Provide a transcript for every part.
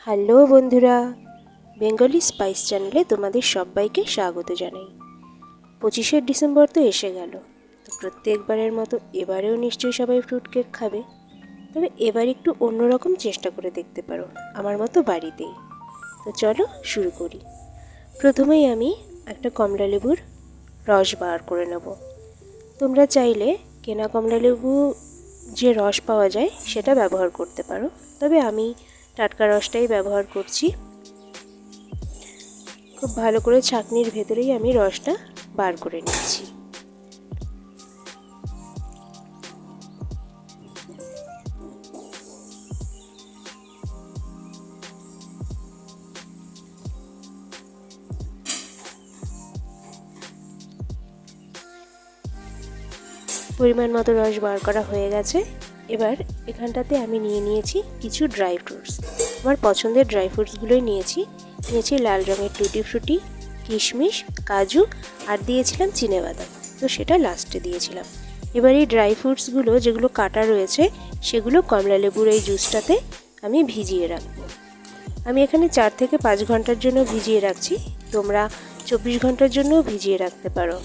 Hello বন্ধুরা, Bengali spice চ্যানেলে তোমাদের সবাইকে স্বাগত জানাই। 25শে ডিসেম্বর তো এসে গেল, তো প্রত্যেকবারের মতো এবারেও নিশ্চয়ই সবাই ফ্রুট কেক খাবে। তবে এবার একটু অন্যরকম চেষ্টা করে দেখতে পারো, আমার মতো বাড়িতেই। তো চলো শুরু করি। প্রথমেই আমি একটা কমলা লেবুর রস বার করে নেব। তোমরা চাইলে কেনা কমলা লেবু যে রস পাওয়া যায় সেটা ব্যবহার করতে পারো, তবে আমি টাটকা রসটাই ব্যবহার করছি। খুব ভালো করে ছাঁকনির ভেতরেই আমি রসটা বার করে নিচ্ছি। পরিমাণ মতো রস বার করা হয়ে গেছে। এবার এখানটাতে আমি নিয়েছি কিছু ড্রাই ফ্রুটস। আমার পছন্দের ড্রাই ফ্রুটসগুলোই নিয়েছি লাল রঙের টুটি ফ্রুটি, কিশমিশ, কাজু আর দিয়েছিলাম চিনেবাদাম, তো সেটা লাস্টে দিয়েছিলাম। এবার এই ড্রাই ফ্রুটসগুলো যেগুলো কাটা রয়েছে সেগুলো কমলা লেবুর এই জুসটাতে আমি ভিজিয়ে রাখবো। আমি এখানে 4 থেকে 5 ঘন্টার জন্য ভিজিয়ে রাখছি, তোমরা 24 ঘন্টার জন্যও ভিজিয়ে রাখতে পারো।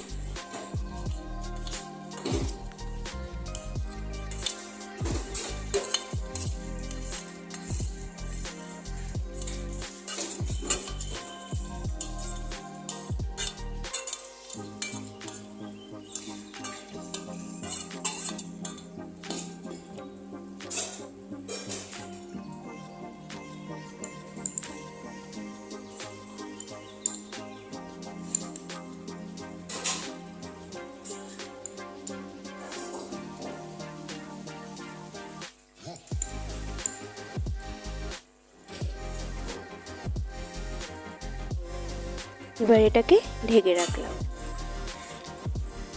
এবার এটাকে ঢেকে রাখলাম।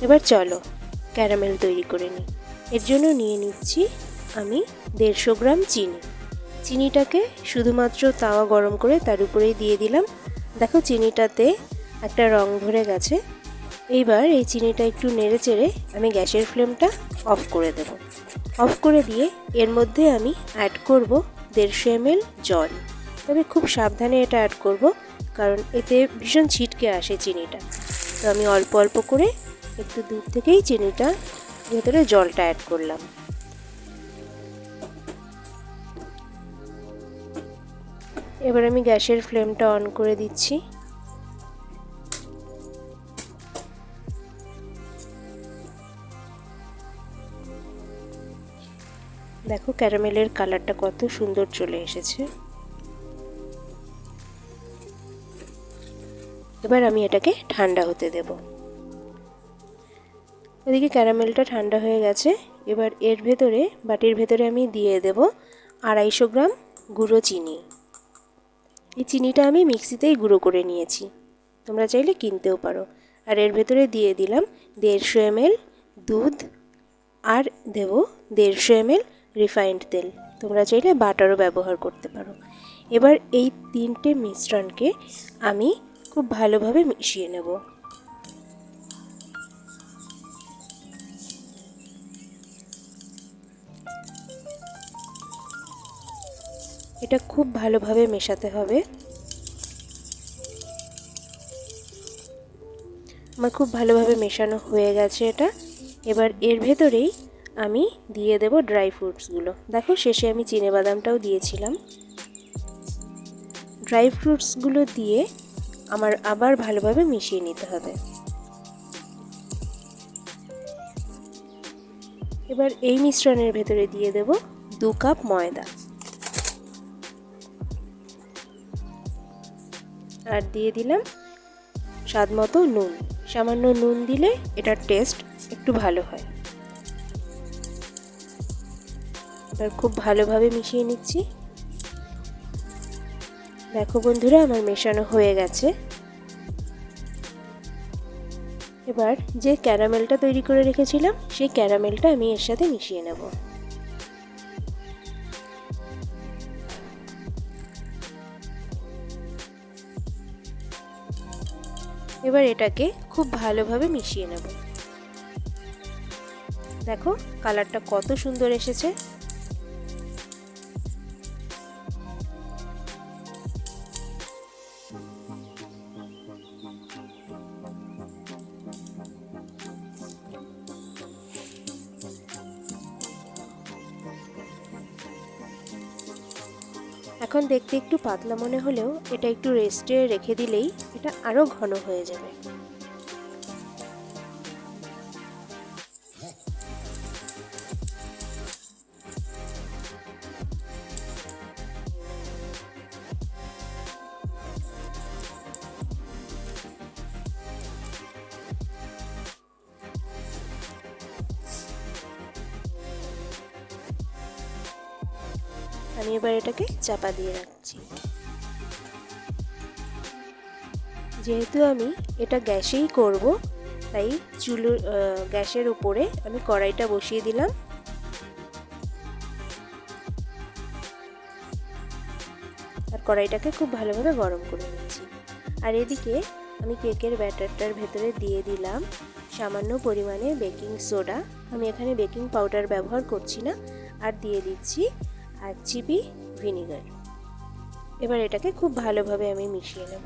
এবার চলো ক্যারামেল তৈরি করে নিই। এর জন্য নিয়ে নিচ্ছি আমি 150 গ্রাম চিনি। চিনিটাকে শুধুমাত্র তাওয়া গরম করে তার উপরেই দিয়ে দিলাম। দেখো চিনিটাতে একটা রং ধরে গেছে। এইবার এই চিনিটা একটু নেড়ে চেড়ে আমি গ্যাসের ফ্লেমটা অফ করে দেব। অফ করে দিয়ে এর মধ্যে আমি অ্যাড করব 150 ml জল। তবে খুব সাবধানে এটা অ্যাড করব, কারণ এতে ভীষণ ছিটকে আসে চিনিটা। তো আমি অল্প অল্প করে একটু দূর থেকেই চিনিটা ভেতরে জলটা অ্যাড করলাম। এবার আমি গ্যাসের ফ্লেমটা অন করে দিচ্ছি। দেখো ক্যারামেলের কালারটা কত সুন্দর চলে এসেছে। এবার আমি এটাকে ঠান্ডা হতে দেব। ওদিকে ক্যারামেলটা ঠান্ডা হয়ে গেছে। এবার এর ভেতরে বাটির ভেতরে আমি দিয়ে দেব 250 গ্রাম গুঁড়ো চিনি। এই চিনিটা আমি মিক্সিতেই গুঁড়ো করে নিয়েছি, তোমরা চাইলে কিনতেও পারো। আর এর ভেতরে দিয়ে দিলাম 150 ml দুধ আর দেব 150 ml রিফাইন্ড তেল, তোমরা চাইলে বাটারও ব্যবহার করতে পারো। এবার এই তিনটে মিশ্রণকে আমি খুব ভালোভাবে মিশিয়ে নেব। এটা খুব ভালোভাবে মেশাতে হবে। আমার খুব ভালোভাবে মেশানো হয়ে গেছে এটা। এবার এর ভেতরেই আমি দিয়ে দেব ড্রাই ফ্রুটসগুলো। দেখো শেষে আমি চিনেবাদামটাও দিয়েছিলাম। ড্রাই ফ্রুটসগুলো দিয়ে আমার আবার ভালোভাবে মিশিয়ে নিতে হবে। এবার এই মিশ্রণের ভেতরে দিয়ে দেব 2 কাপ ময়দা আর দিয়ে দিলাম স্বাদ মতো নুন। সামান্য নুন দিলে এটার টেস্ট একটু ভালো হয়। এবার খুব ভালোভাবে মিশিয়ে নিচ্ছি। দেখো বন্ধুরা আমার মেশানো হয়ে গেছে। এবার যে ক্যারামেলটা তৈরি করে রেখেছিলাম সেই ক্যারামেলটা আমি এর সাথে মিশিয়ে নেব। এবার এটাকে খুব ভালোভাবে মিশিয়ে নেব। দেখো কালারটা কত সুন্দর এসেছে। এখন দেখতে একটু পাতলা মনে হলেও এটা একটু রেস্টে রেখে দিলেই এটা আরও ঘন হয়ে যাবে। আমি এবার এটাকে চাপা দিয়ে রাখছি। যেহেতু আমি এটা গ্যাসেই করব, তাই গ্যাসের উপরে আমি কড়াইটা বসিয়ে দিলাম। আর কড়াইটাকে খুব ভালোভাবে গরম করে নিচ্ছি। আর এদিকে আমি কেকের ব্যাটারটার ভেতরে দিয়ে দিলাম সামান্য পরিমাণে বেকিং সোডা। আমি এখানে বেকিং পাউডার ব্যবহার করছি না। আর দিয়ে দিচ্ছি 1 চিপি ভিনিগার। এবার এটাকে খুব ভালোভাবে আমি মিশিয়ে নেব।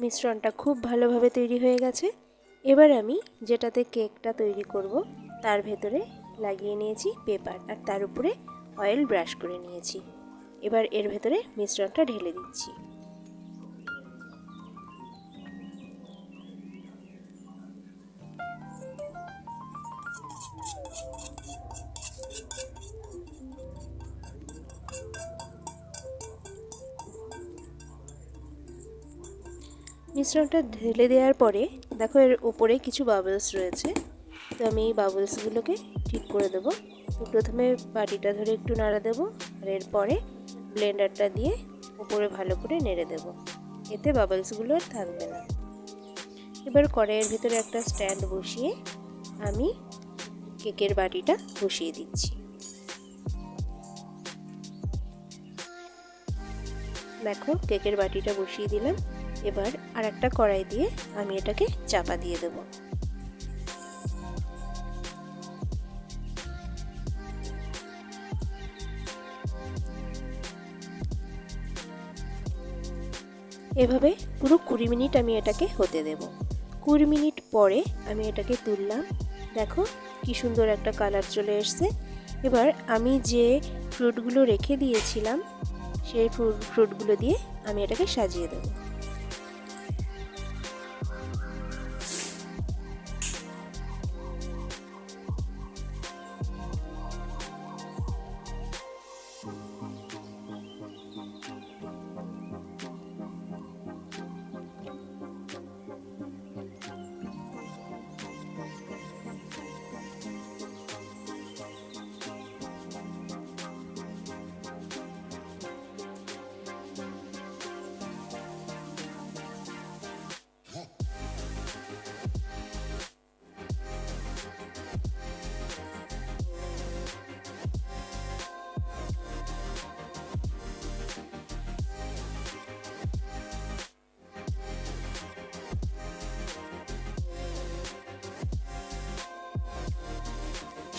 মিশ্রণটা খুব ভালোভাবে তৈরি হয়ে গেছে। এবার আমি যেটাতে কেকটা তৈরি করব তার ভেতরে লাগিয়ে নিয়েছি পেপার, আর তার উপরে অয়েল ব্রাশ করে নিয়েছি। এবার এর ভেতরে মিশ্রণটা ঢেলে দিচ্ছি। মিশ্রণটা ঢেলে দেওয়ার পরে দেখো এর উপরে কিছু বাবলস রয়েছে, তো আমি এই বাবলসগুলোকে ঠিক করে দেব। তো প্রথমে বাটিটা ধরে একটু নাড়া দেবো, আর এরপরে ব্লেন্ডারটা দিয়ে উপরে ভালো করে নেড়ে দেব, এতে বাবলসগুলো আর থাকবে না। এবার কড়াইয়ের ভিতরে একটা স্ট্যান্ড বসিয়ে আমি কেকের বাটিটা বসিয়ে দিচ্ছি। দেখো কেকের বাটিটা বসিয়ে দিলাম। এবার আর একটা কড়াই দিয়ে আমি এটাকে চাপা দিয়ে দেব। এভাবে পুরো 20 মিনিট আমি এটাকে হতে দেব। 20 মিনিট পরে আমি এটাকে তুললাম। দেখো কি সুন্দর একটা কালার চলে এসছে। এবার আমি যে ফ্রুটগুলো রেখে দিয়েছিলাম সেই ফ্রুটগুলো দিয়ে আমি এটাকে সাজিয়ে দেব।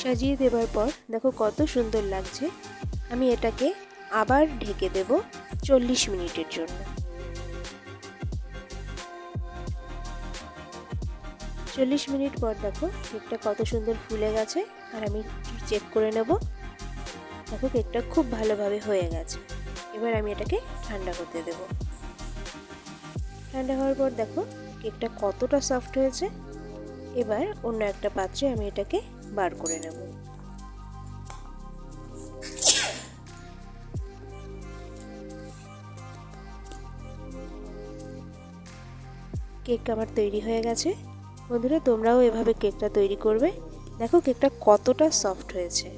সাজিয়ে দেবার পর দেখো কত সুন্দর লাগছে। আমি এটাকে আবার ঢেকে দেব 40 মিনিটের জন্য। 40 মিনিট পর দেখো কেকটা কত সুন্দর ফুলে গেছে। আর আমি চেক করে নেব। দেখো কেকটা খুব ভালোভাবে হয়ে গেছে। এবার আমি এটাকে ঠান্ডা করতে দেব। ঠান্ডা হওয়ার পর দেখো কেকটা কতটা সফট হয়েছে। এবার অন্য একটা পাত্রে আমি এটাকে বার করে নেব। কেক আমার তৈরি হয়ে গেছে। বন্ধুরা তোমরাও এভাবে কেকটা তৈরি করবে। দেখো কেকটা কতটা সফট হয়েছে,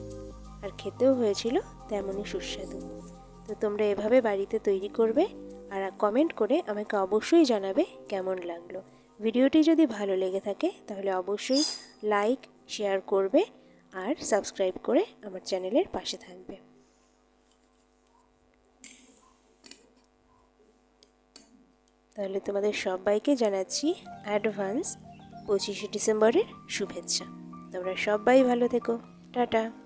আর খেতেও হয়েছিল তেমনই সুস্বাদু। তো তোমরা এভাবে বাড়িতে তৈরি করবে, আর কমেন্ট করে আমাকে অবশ্যই জানাবে কেমন লাগলো। ভিডিওটি যদি ভালো লেগে থাকে তাহলে অবশ্যই লাইক শেয়ার করবে, আর সাবস্ক্রাইব করে আমার চ্যানেলের পাশে থাকবে। তাহলে তোমাদের সবাইকে জানাচ্ছি অ্যাডভান্স 25শে ডিসেম্বরের শুভেচ্ছা। তোমরা সবাই ভালো থেকো। টাটা।